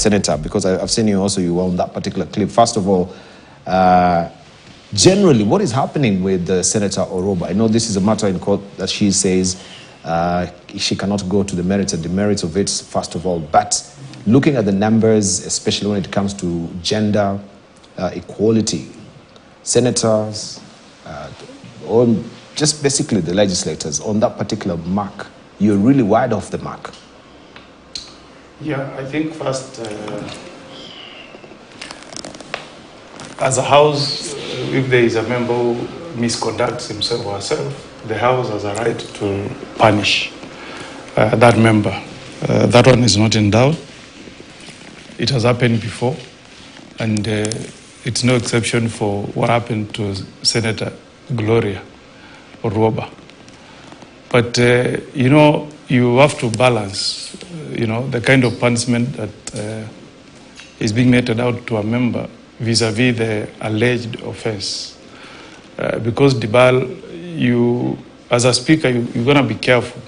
Senator, because I've seen you also, you were on that particular clip. First of all, generally, what is happening with Senator Orwoba? I know this is a matter in court that she says she cannot go to the merits and demerits of it, first of all. But looking at the numbers, especially when it comes to gender equality, senators, or just basically the legislators, on that particular mark, you're really wide off the mark. Yeah, I think first, as a house, if there is a member who misconducts himself or herself, the house has a right to punish that member. That one is not in doubt. It has happened before, and it's no exception for what happened to Senator Gloria Orwoba. But, you know, you have to balance, you know, the kind of punishment that is being meted out to a member vis-a-vis the alleged offense. Because Dibal, you, as a speaker, you're going to be careful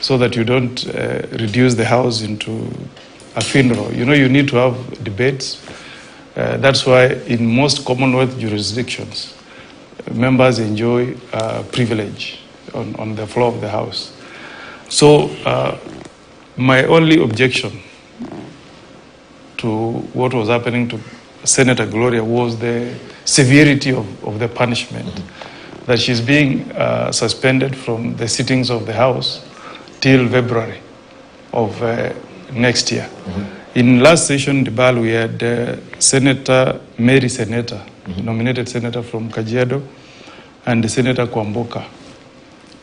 so that you don't reduce the house into a funeral. You know, you need to have debates. That's why in most Commonwealth jurisdictions, members enjoy privilege on the floor of the House. So my only objection to what was happening to Senator Gloria was the severity of the punishment, that she's being suspended from the sittings of the House till February of next year. In last session, Dibal, we had Senator Mary Senator, nominated senator from Kajiado, and Senator Kwamboka,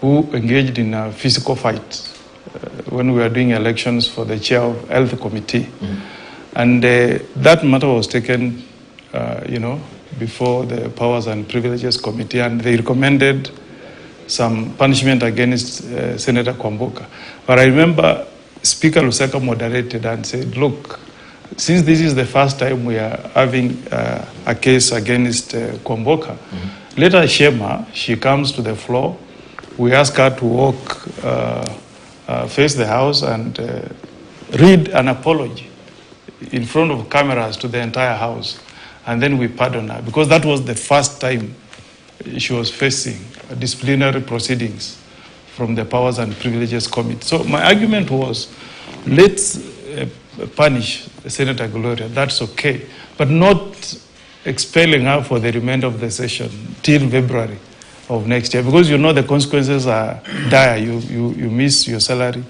who engaged in a physical fight when we were doing elections for the chair of Health Committee. And that matter was taken, you know, before the Powers and Privileges Committee, and they recommended some punishment against Senator Kwamboka. But I remember Speaker Lusaka moderated and said, look, since this is the first time we are having a case against Kwamboka, let us shame her. She comes to the floor. We ask her to walk, face the House and read an apology in front of cameras to the entire House. And then we pardon her, because that was the first time she was facing disciplinary proceedings from the Powers and Privileges Committee. So my argument was, let's punish Senator Gloria, that's okay, but not expelling her for the remainder of the session till February of next year, because you know the consequences are dire. You miss your salary,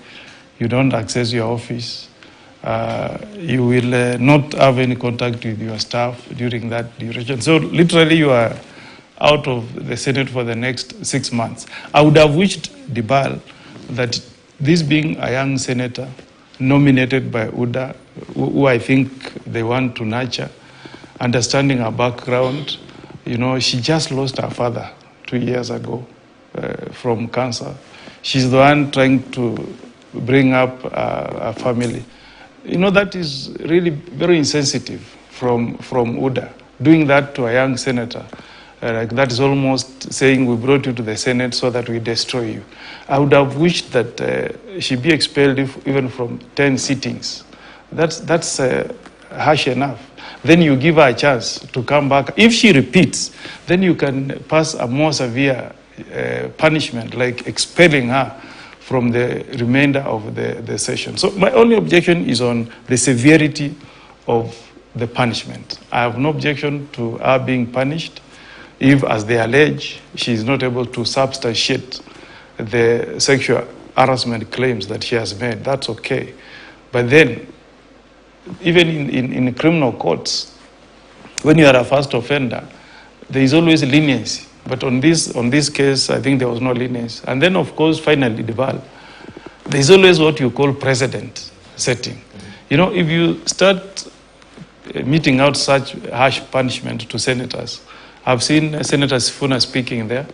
you don't access your office, you will not have any contact with your staff during that duration. So literally you are out of the Senate for the next 6 months. I would have wished Dibal that this being a young senator nominated by UDA, who I think they want to nurture, understanding her background, you know, she just lost her father 2 years ago from cancer. She's the one trying to bring up a family. You know, that is really very insensitive from UDA, doing that to a young senator. Like that is almost saying we brought you to the Senate so that we destroy you. I would have wished that she be expelled even from 10 sittings. That's harsh enough. Then you give her a chance to come back. If she repeats, then you can pass a more severe punishment, like expelling her from the remainder of the session. So my only objection is on the severity of the punishment. I have no objection to her being punished if, as they allege, she is not able to substantiate the sexual harassment claims that she has made. That's okay. But then, even in criminal courts, when you are a first offender, there is always leniency. But on this case, I think there was no leniency. And then, of course, finally, Dibal, there is always what you call precedent setting. You know, if you start meting out such harsh punishment to senators, I've seen Senator Sifuna speaking there.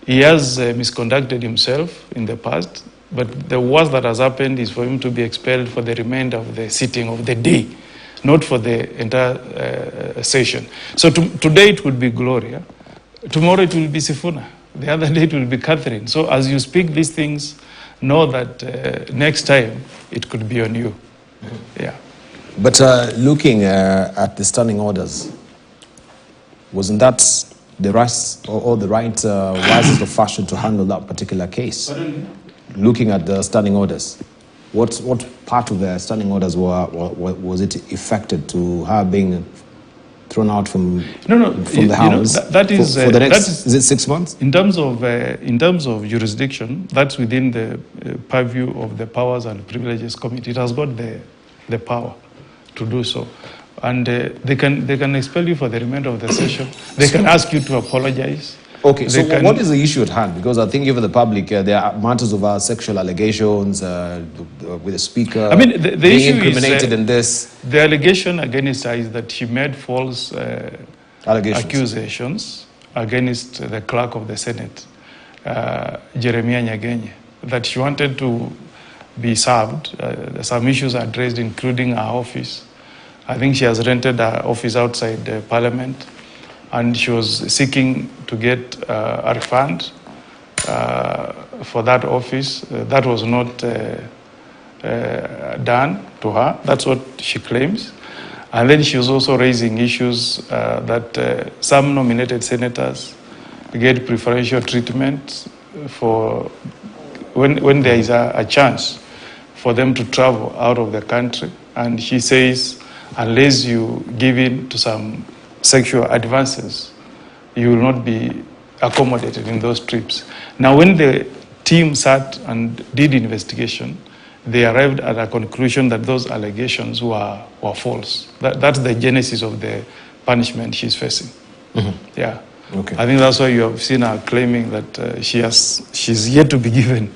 He has misconducted himself in the past, but the worst that has happened is for him to be expelled for the remainder of the sitting of the day, not for the entire session. So today it would be Gloria, tomorrow it will be Sifuna, the other day it will be Catherine. So as you speak these things, know that next time it could be on you. Yeah. But looking at the standing orders, wasn't that the right or the right wisest of fashion to handle that particular case? Looking at the standing orders, what part of the standing orders was it affected to her being thrown out from the house? That is for the next, is it 6 months? In terms of jurisdiction, that's within the purview of the Powers and Privileges Committee. It has got the power to do so, and they can expel you for the remainder of the session. They can ask you to apologize. Okay, so what is the issue at hand? Because I think even the public, there are matters of sexual allegations with the speaker. I mean, the being issue incriminated is, in this. The allegation against her is that she made false accusations against the clerk of the Senate, Jeremiah Nyagenye, that she wanted to be served. Some issues are addressed, including her office. I think she has rented her office outside Parliament, and she was seeking to get a refund for that office. That was not done to her. That's what she claims. And then she was also raising issues that some nominated senators get preferential treatment for when there is a chance for them to travel out of the country. And she says, unless you give in to some sexual advances, you will not be accommodated in those trips. Now, when the team sat and did investigation, they arrived at a conclusion that those allegations were false. That's the genesis of the punishment she's facing. Mm-hmm. Yeah. Okay. I think that's why you have seen her claiming that she's yet to be given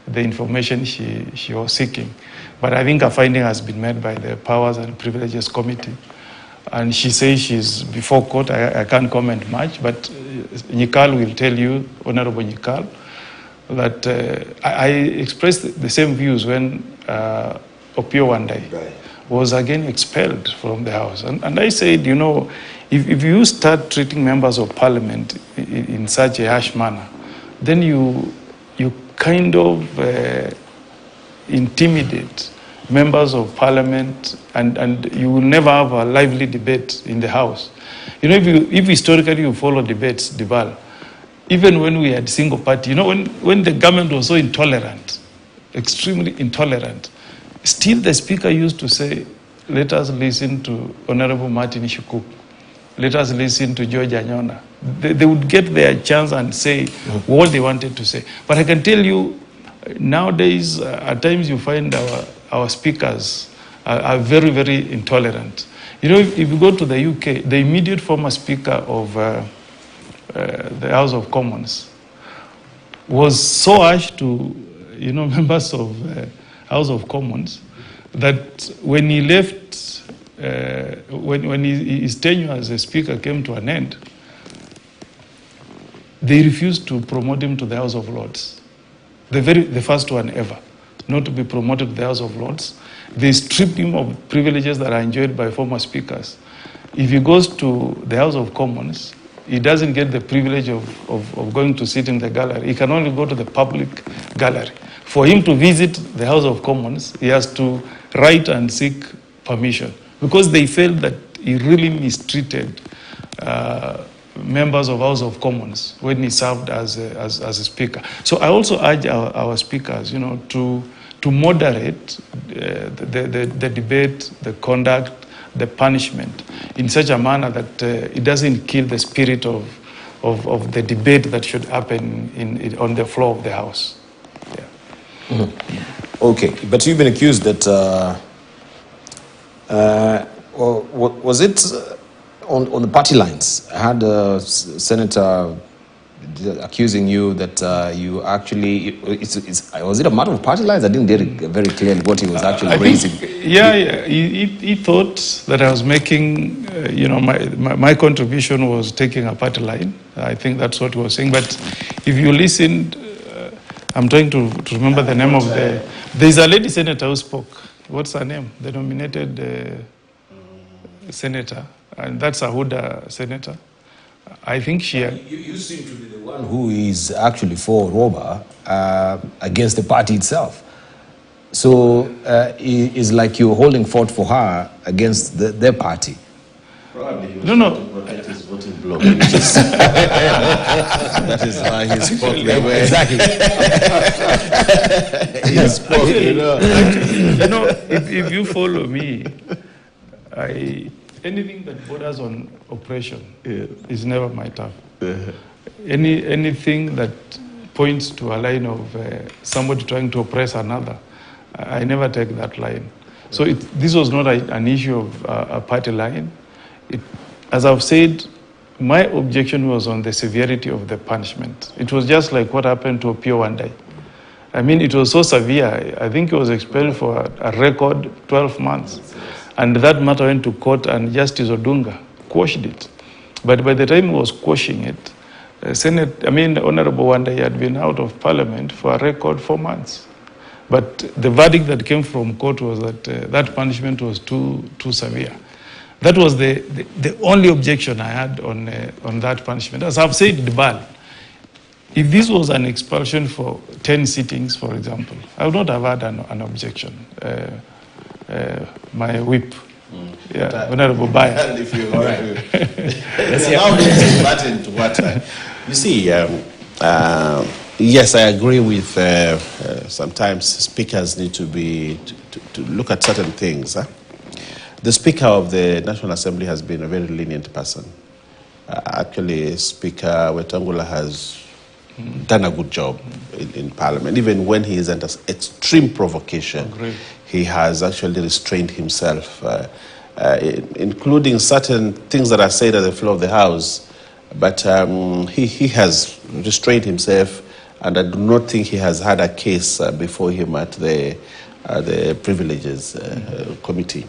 the information she was seeking. But I think a finding has been made by the Powers and Privileges Committee. And she says she's before court. I can't comment much, but Nyikal will tell you, Honorable Nyikal, that I expressed the same views when Opio Wandai was again expelled from the House. And I said, you know, if you start treating members of Parliament in such a harsh manner, then you kind of intimidate members of Parliament, and you will never have a lively debate in the House. You know, if historically you follow debates, Dibal, even when we had single party, you know, when the government was so intolerant, extremely intolerant, still the Speaker used to say, let us listen to Honorable Martin Shukuk, let us listen to George Anyona. They would get their chance and say what they wanted to say. But I can tell you, nowadays, at times you find our speakers are very, very intolerant. You know, if you go to the UK, the immediate former Speaker of the House of Commons was so harsh to, you know, members of House of Commons that when he left, when his tenure as a Speaker came to an end, they refused to promote him to the House of Lords. The first one ever not to be promoted to the House of Lords. They stripped him of privileges that are enjoyed by former speakers. If he goes to the House of Commons, he doesn't get the privilege of going to sit in the gallery. He can only go to the public gallery. For him to visit the House of Commons, he has to write and seek permission, because they felt that he really mistreated members of House of Commons when he served as a speaker. So I also urge our speakers, you know, to moderate the debate, the conduct, the punishment in such a manner that it doesn't kill the spirit of the debate that should happen on the floor of the House. Yeah. Mm-hmm. Okay, but you've been accused that was it on the party lines? I had a senator accusing you that you actually, was it a matter of party lines? I didn't get it very clearly what he was actually raising. He thought that I was making, you know, my contribution was taking a party line. I think that's what he was saying. But if you listened, I'm trying to remember the name of there's a lady senator who spoke. What's her name? The nominated senator. And that's a Huda senator. I think she... You seem to be the one who is actually for Orwoba against the party itself. So it's like you're holding fort for her against their party. Probably he was No, no. trying to protect his voting bloc. That is why he spoke the way. Exactly. He spoke, you know. You know, if you follow me, anything that borders on oppression is never my turf. Anything that points to a line of somebody trying to oppress another, I never take that line. So this was not an issue of a party line. As I've said, my objection was on the severity of the punishment. It was just like what happened to Opio one day. I mean, it was so severe. I think he was expelled for a record 12 months. And that matter went to court, and Justice Odunga quashed it. But by the time he was quashing it, Honorable Wanda had been out of parliament for a record 4 months. But the verdict that came from court was that that punishment was too severe. That was the only objection I had on that punishment. As I've said, Dibal, if this was an expulsion for 10 sittings, for example, I would not have had an objection. My whip. Yeah, Honorable Baya. All right. Now let's get into what you see. Yes, I agree with. Sometimes speakers need to look at certain things. The Speaker of the National Assembly has been a very lenient person. Actually, Speaker Wetangula has done a good job in Parliament. Even when he is under extreme provocation, he has actually restrained himself, including certain things that are said at the floor of the House. But he has restrained himself, and I do not think he has had a case before him at the Privileges Committee.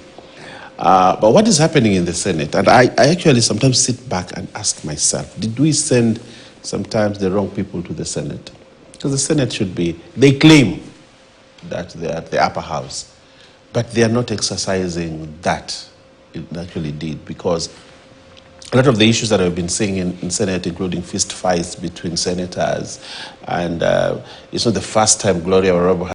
But what is happening in the Senate? And I actually sometimes sit back and ask myself, did we send sometimes the wrong people to the Senate? Because the Senate should be, they claim that they are the upper house, but they are not exercising that it actually did, because a lot of the issues that I've been seeing in Senate, including fist fights between senators, and it's not the first time Gloria Orwoba